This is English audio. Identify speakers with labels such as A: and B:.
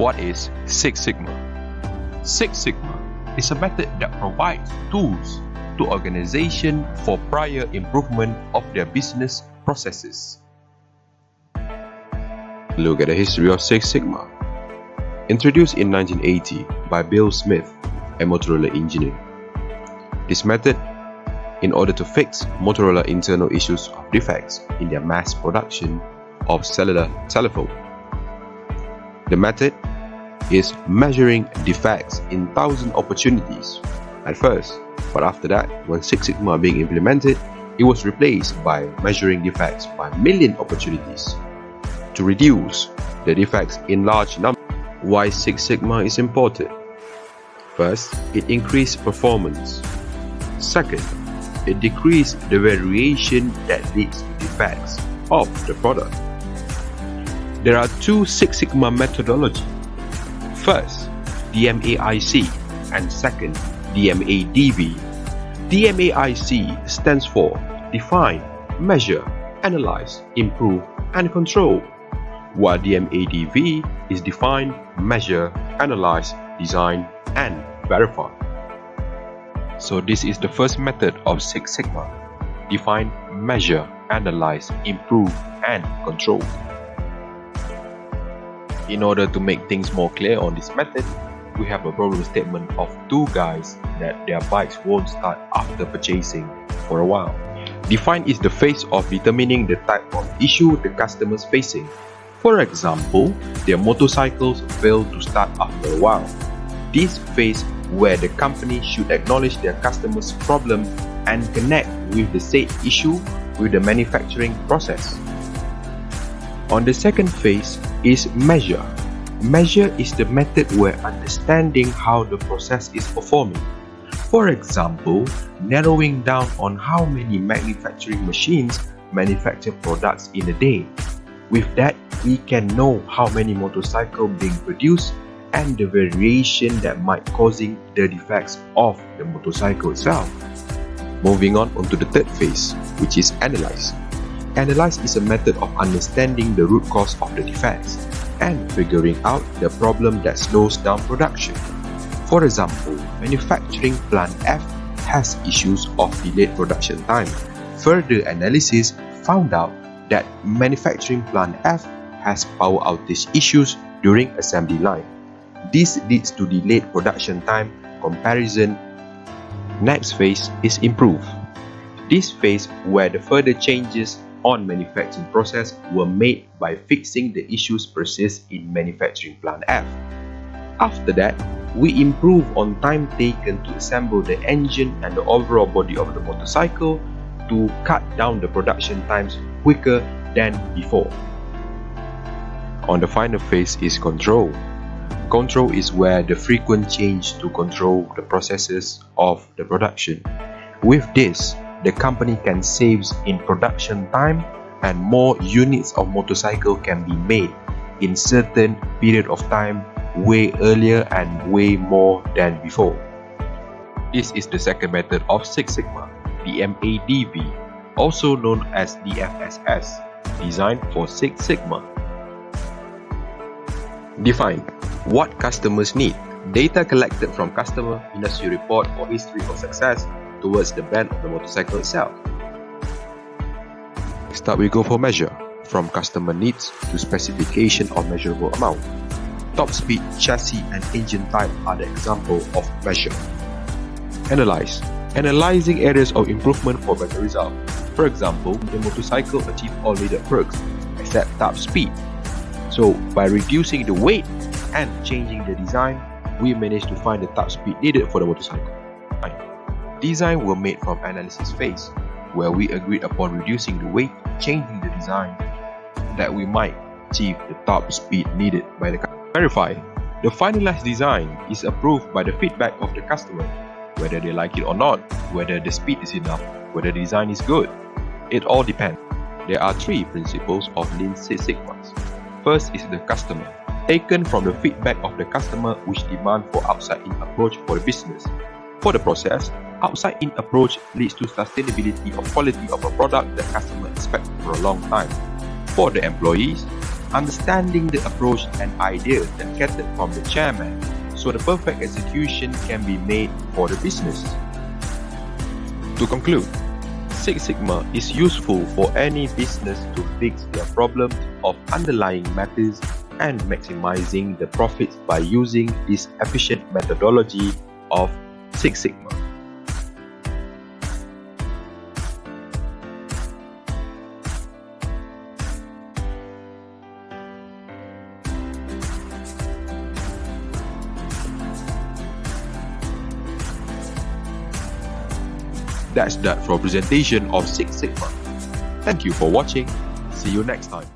A: What is Six Sigma? Six Sigma is a method that provides tools to organizations for prior improvement of their business processes. Look at the history of Six Sigma. Introduced in 1980 by Bill Smith, a Motorola engineer. This method, in order to fix Motorola internal issues of defects in their mass production of cellular telephone. The method is measuring defects in 1,000 opportunities at first, but after that, when Six Sigma being implemented, it was replaced by measuring defects by 1,000,000 opportunities to reduce the defects in large numbers. Why Six Sigma is important? First, it increased performance. Second, it decreased the variation that leads to defects of the product. There are two Six Sigma methodologies. First, DMAIC, and second, DMADB. DMAIC stands for Define, Measure, Analyze, Improve, and Control, while DMADB is Define, Measure, Analyze, Design, and Verify. So this is the first method of Six Sigma: define, measure, analyze, improve, and control. In order to make things more clear on this method, we have a problem statement of two guys that their bikes won't start after purchasing for a while. Define is the phase of determining the type of issue the customer is facing. For example, their motorcycles fail to start after a while. This phase where the company should acknowledge their customer's problem and connect with the said issue with the manufacturing process. On the second phase is measure. Measure is the method where understanding how the process is performing. For example, narrowing down on how many manufacturing machines manufacture products in a day. With that, we can know how many motorcycles being produced and the variation that might causing the defects of the motorcycle itself. Moving on to the third phase, which is analyze. Analyze is a method of understanding the root cause of the defects and figuring out the problem that slows down production. For example, manufacturing plant F has issues of delayed production time. Further analysis found out that manufacturing plant F has power outage issues during assembly line. This leads to delayed production time comparison. Next phase is improve. This phase where the further changes on manufacturing process were made by fixing the issues persist in manufacturing plant F. After that, we improve on time taken to assemble the engine and the overall body of the motorcycle to cut down the production times quicker than before. On the final phase is control. Control is where the frequent change to control the processes of the production. With this, the company can save in production time and more units of motorcycle can be made in certain period of time way earlier and way more than before. This is the second method of Six Sigma, the MADB, also known as DFSS, designed for Six Sigma. Define what customers need. Data collected from customer industry report or history of success towards the brand of the motorcycle itself. Next up, we go for measure. From customer needs to specification of measurable amount. Top speed, chassis, and engine type are the example of measure. Analyze. Analyzing areas of improvement for better result. For example, the motorcycle achieved all needed perks except top speed. So, by reducing the weight and changing the design, we managed to find the top speed needed for the motorcycle. Design were made from analysis phase, where we agreed upon reducing the weight, changing the design, that we might achieve the top speed needed by the customer. Verify. The finalized design is approved by the feedback of the customer, whether they like it or not, whether the speed is enough, whether the design is good. It all depends. There are three principles of Lean Six Sigma. First is the customer, taken from the feedback of the customer which demand for outside-in approach for the business. For the process, outside-in approach leads to sustainability of quality of a product that customer expect for a long time. For the employees, understanding the approach and ideas that catered from the chairman so the perfect execution can be made for the business. To conclude, Six Sigma is useful for any business to fix their problems of underlying matters and maximizing the profits by using this efficient methodology of Six Sigma. That's that for presentation of Six Sigma. Thank you for watching. See you next time.